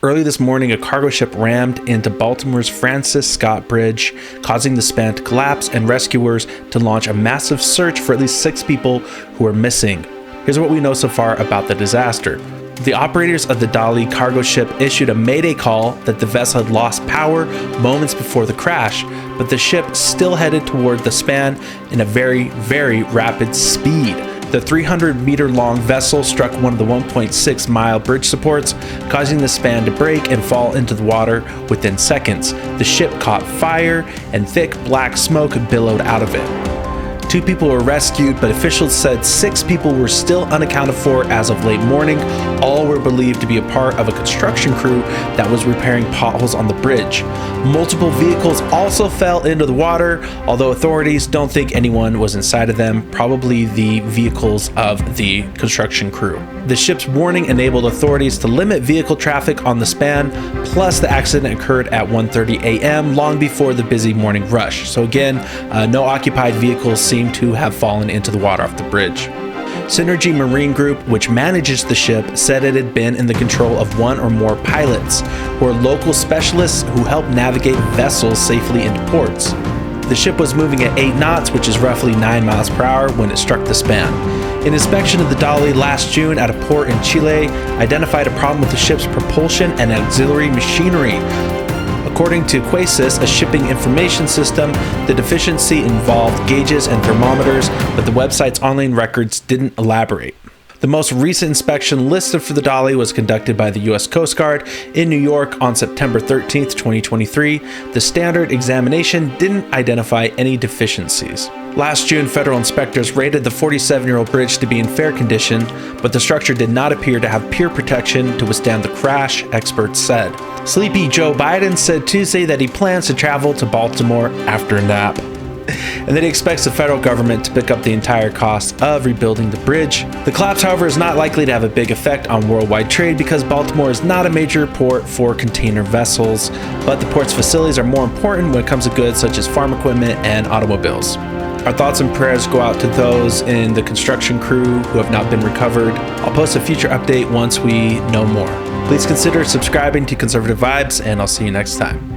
Early this morning, a cargo ship rammed into Baltimore's Francis Scott Bridge, causing the span to collapse and rescuers to launch a massive search for at least 6 people who are missing. Here's what we know so far about the disaster. The operators of the Dali cargo ship issued a mayday call that the vessel had lost power moments before the crash, but the ship still headed toward the span in a very, very rapid speed. The 300-meter-long vessel struck one of the 1.6-mile bridge supports, causing the span to break and fall into the water within seconds. The ship caught fire, and thick black smoke billowed out of it. 2 people were rescued, but officials said 6 people were still unaccounted for as of late morning. All were believed to be a part of a construction crew that was repairing potholes on the bridge. Multiple vehicles also fell into the water, although authorities don't think anyone was inside of them, probably the vehicles of the construction crew. The ship's warning enabled authorities to limit vehicle traffic on the span, plus the accident occurred at 1:30 a.m., long before the busy morning rush. So again, no occupied vehicles seem to have fallen into the water off the bridge. Synergy Marine Group, which manages the ship, said it had been in the control of 1 or more pilots, who are local specialists who help navigate vessels safely into ports. The ship was moving at 8 knots, which is roughly 9 miles per hour, when it struck the span. An inspection of the Dali last June at a port in Chile identified a problem with the ship's propulsion and auxiliary machinery. According to Quasys, a shipping information system, the deficiency involved gauges and thermometers, but the website's online records didn't elaborate. The most recent inspection listed for the Dali was conducted by the U.S. Coast Guard in New York on September 13, 2023. The standard examination didn't identify any deficiencies. Last June, federal inspectors rated the 47-year-old bridge to be in fair condition, but the structure did not appear to have pier protection to withstand the crash, experts said. Sleepy Joe Biden said Tuesday that he plans to travel to Baltimore after a nap, and that he expects the federal government to pick up the entire cost of rebuilding the bridge. The collapse, however, is not likely to have a big effect on worldwide trade because Baltimore is not a major port for container vessels, but the port's facilities are more important when it comes to goods such as farm equipment and automobiles. Our thoughts and prayers go out to those in the construction crew who have not been recovered. I'll post a future update once we know more. Please consider subscribing to Conservative Vibes, and I'll see you next time.